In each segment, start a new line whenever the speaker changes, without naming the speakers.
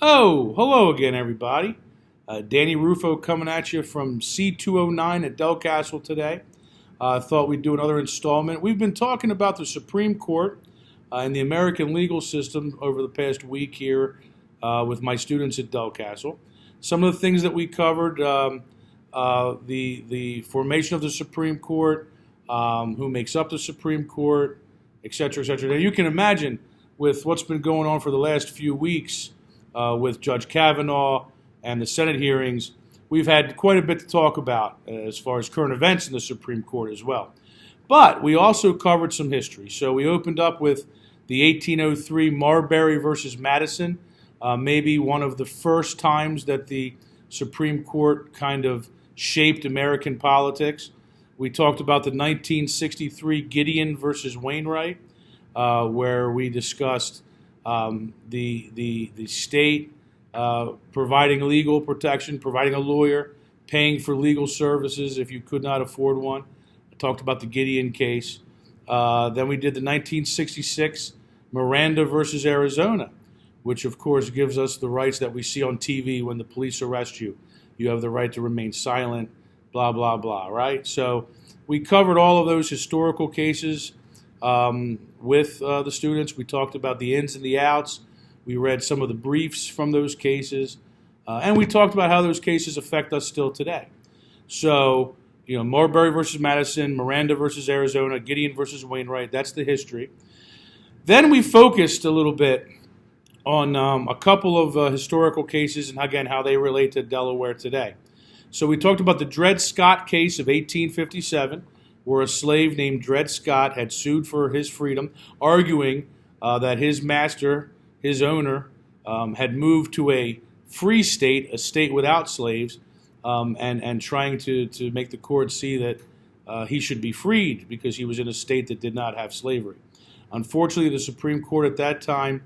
Oh, hello again, everybody. Danny Rufo coming at you from C209 at Del Castle today. I thought we'd do another installment. We've been talking about the Supreme Court and the American legal system over the past week here with my students at Del Castle. Some of the things that we covered, the formation of the Supreme Court, who makes up the Supreme Court, et cetera, et cetera. Now, you can imagine with what's been going on for the last few weeks with Judge Kavanaugh and the Senate hearings, we've had quite a bit to talk about as far as current events in the Supreme Court as well. But we also covered some history. So we opened up with the 1803 Marbury versus Madison, maybe one of the first times that the Supreme Court kind of shaped American politics. We talked about the 1963 Gideon versus Wainwright, where we discussed the state providing legal protection, providing a lawyer, paying for legal services if you could not afford one. I talked about the Gideon case. Then we did the 1966 Miranda versus Arizona, which of course gives us the rights that we see on TV when the police arrest you. You have the right to remain silent, blah, blah, blah, right? So we covered all of those historical cases with the students. We talked about the ins and the outs. We read some of the briefs from those cases. And we talked about how those cases affect us still today. So, Marbury versus Madison, Miranda versus Arizona, Gideon versus Wainwright, that's the history. Then we focused a little bit on a couple of historical cases and, again, how they relate to Delaware today. So we talked about the Dred Scott case of 1857, where a slave named Dred Scott had sued for his freedom, arguing that his master, his owner, had moved to a free state, a state without slaves, and trying to make the court see that he should be freed because he was in a state that did not have slavery. Unfortunately, the Supreme Court at that time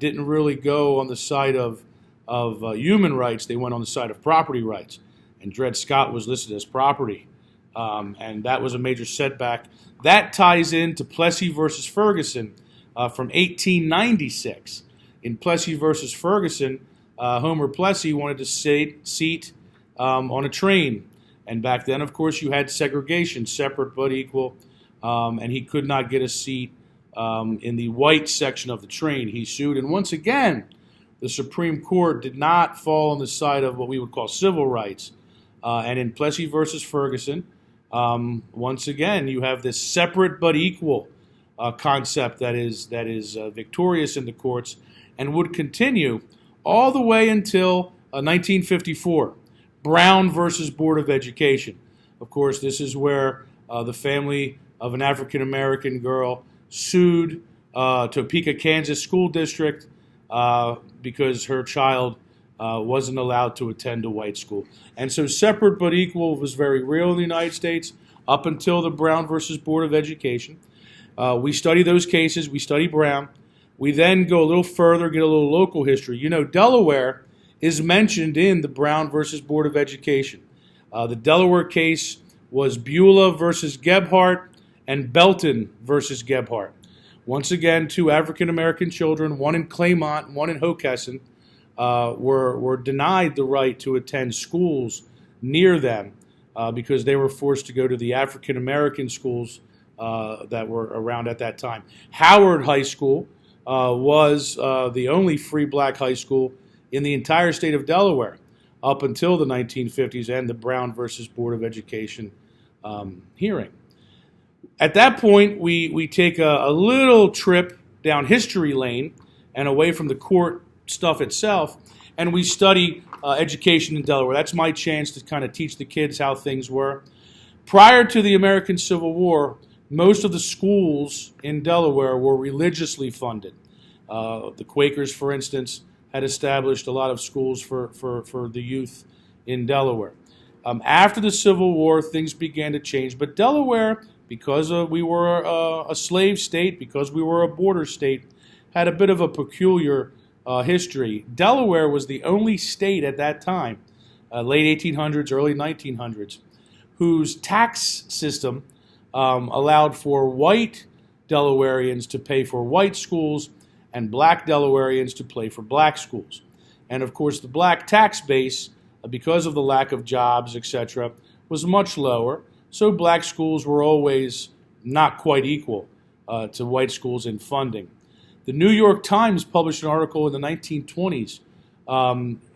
didn't really go on the side of human rights. They went on the side of property rights. And Dred Scott was listed as property. And that was a major setback. That ties into Plessy versus Ferguson from 1896. In Plessy versus Ferguson, Homer Plessy wanted to seat on a train. And back then, of course, you had segregation, separate but equal. And he could not get a seat in the white section of the train. He sued. And once again, the Supreme Court did not fall on the side of what we would call civil rights. And in Plessy versus Ferguson, once again, you have this separate but equal concept that is victorious in the courts and would continue all the way until 1954, Brown versus Board of Education. Of course, this is where the family of an African-American girl sued Topeka, Kansas School District because her child wasn't allowed to attend a white school. And so separate but equal was very real in the United States up until the Brown versus Board of Education. We study those cases. We study Brown. We then go a little further, get a little local history. Delaware is mentioned in the Brown versus Board of Education. The Delaware case was Beulah versus Gebhardt and Belton versus Gebhardt. Once again, two African-American children, one in Claymont, one in Hockessin, were denied the right to attend schools near them because they were forced to go to the African-American schools that were around at that time. Howard High School was the only free black high school in the entire state of Delaware up until the 1950s and the Brown versus Board of Education hearing. At that point, we take a little trip down history lane and away from the court stuff itself, and we study education in Delaware. That's my chance to kind of teach the kids how things were. Prior to the American Civil War, most of the schools in Delaware were religiously funded. The Quakers, for instance, had established a lot of schools for the youth in Delaware. After the Civil War, things began to change, but Delaware, because we were a slave state, because we were a border state, had a bit of a peculiar history. Delaware was the only state at that time, late 1800s, early 1900s, whose tax system allowed for white Delawareans to pay for white schools and black Delawareans to pay for black schools. And of course, the black tax base, because of the lack of jobs, etc., was much lower. So black schools were always not quite equal to white schools in funding. The New York Times published an article in the 1920s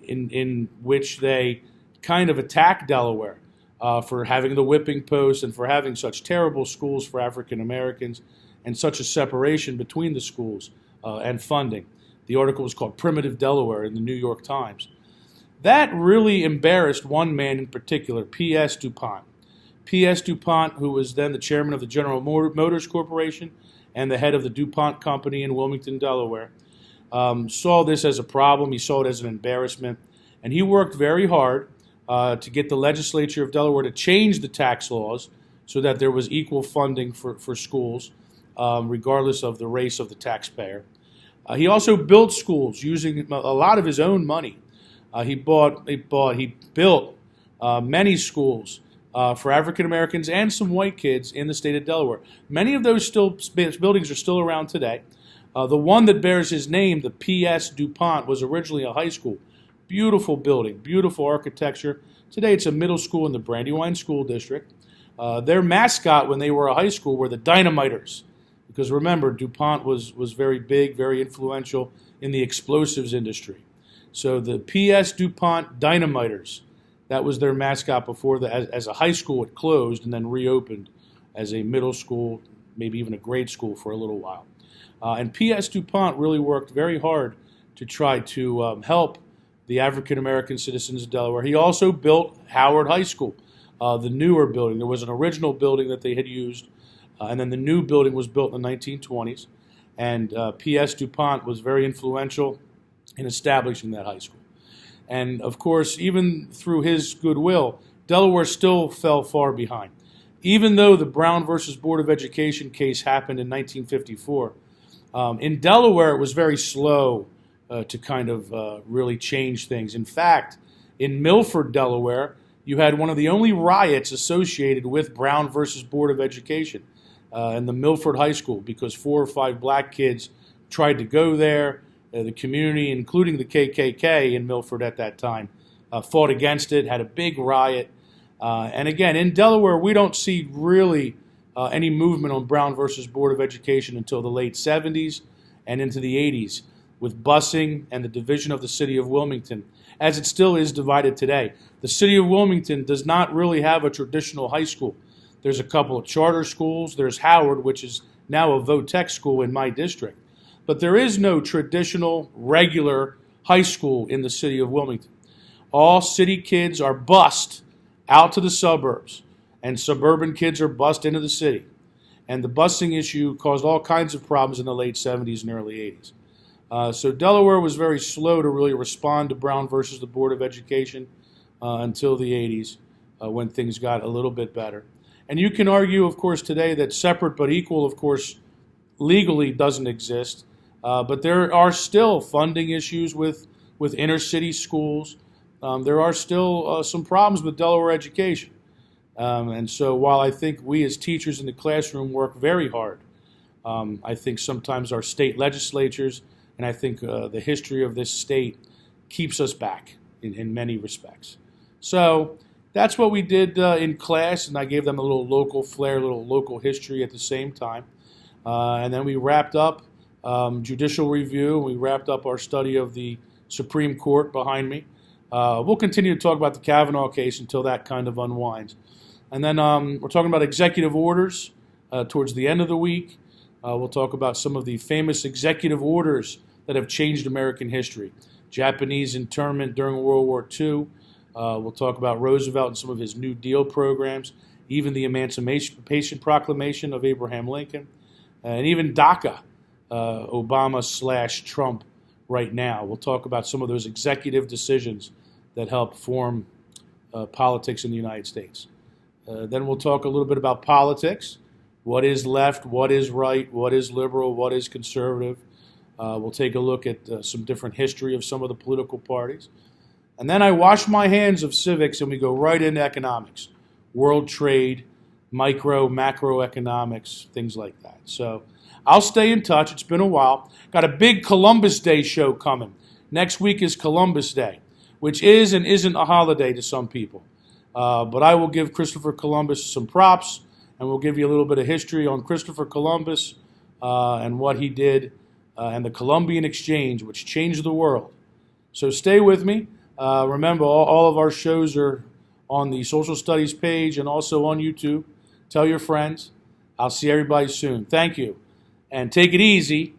in which they kind of attacked Delaware for having the whipping post and for having such terrible schools for African Americans and such a separation between the schools and funding. The article was called Primitive Delaware in the New York Times. That really embarrassed one man in particular, P.S. DuPont. P.S. DuPont, who was then the chairman of the General Motors Corporation and the head of the DuPont Company in Wilmington, Delaware, saw this as a problem. He saw it as an embarrassment. And he worked very hard to get the legislature of Delaware to change the tax laws so that there was equal funding for schools, regardless of the race of the taxpayer. He also built schools using a lot of his own money. He built many schools for African Americans and some white kids in the state of Delaware. Many of those buildings are still around today. The one that bears his name, the P.S. DuPont, was originally a high school. Beautiful building, beautiful architecture. Today it's a middle school in the Brandywine School District. Their mascot when they were a high school were the Dynamiters. Because remember, DuPont was very big, very influential in the explosives industry. So the P.S. DuPont Dynamiters, that was their mascot before as a high school it closed and then reopened as a middle school, maybe even a grade school for a little while. And P.S. DuPont really worked very hard to try to help the African American citizens of Delaware. He also built Howard High School, the newer building. There was an original building that they had used, and then the new building was built in the 1920s. And P.S. DuPont was very influential in establishing that high school. And of course, even through his goodwill, Delaware still fell far behind. Even though the Brown versus Board of Education case happened in 1954, in Delaware it was very slow to kind of really change things. In fact, in Milford, Delaware, you had one of the only riots associated with Brown versus Board of Education in the Milford High School because 4 or 5 black kids tried to go there. The community, including the KKK in Milford at that time, fought against it, had a big riot. And again, in Delaware, we don't see really any movement on Brown versus Board of Education until the late 70s and into the 80s with busing and the division of the city of Wilmington, as it still is divided today. The city of Wilmington does not really have a traditional high school. There's a couple of charter schools. There's Howard, which is now a Votech school in my district. But there is no traditional, regular high school in the city of Wilmington. All city kids are bused out to the suburbs, and suburban kids are bused into the city. And the busing issue caused all kinds of problems in the late 70s and early 80s. So Delaware was very slow to really respond to Brown versus the Board of Education until the 80s when things got a little bit better. And you can argue, of course, today that separate but equal, of course, legally doesn't exist. But there are still funding issues with inner city schools. There are still some problems with Delaware education. And so while I think we as teachers in the classroom work very hard, I think sometimes our state legislatures and I think the history of this state keeps us back in many respects. So that's what we did in class, and I gave them a little local flair, a little local history at the same time. And then we wrapped up judicial review. We wrapped up our study of the Supreme Court behind me. We'll continue to talk about the Kavanaugh case until that kind of unwinds. And then we're talking about executive orders towards the end of the week. We'll talk about some of the famous executive orders that have changed American history. Japanese internment during World War II. We'll talk about Roosevelt and some of his New Deal programs, even the Emancipation Proclamation of Abraham Lincoln, and even DACA, Obama/Trump right now. We'll talk about some of those executive decisions that help form politics in the United States. Then we'll talk a little bit about politics. What is left, what is right, what is liberal, what is conservative. We'll take a look at some different history of some of the political parties. And then I wash my hands of civics and we go right into economics, world trade, micro, macroeconomics, things like that. So I'll stay in touch. It's been a while. Got a big Columbus Day show coming Next week is Columbus Day, which is and isn't a holiday to some people. But I will give Christopher Columbus some props, and we'll give you a little bit of history on Christopher Columbus and what he did and the Columbian Exchange, which changed the world. So stay with me. Remember, all of our shows are on the Social Studies page and also on YouTube. Tell your friends. I'll see everybody soon. Thank you. And take it easy.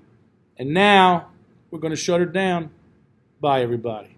And now we're going to shut it down. Bye, everybody.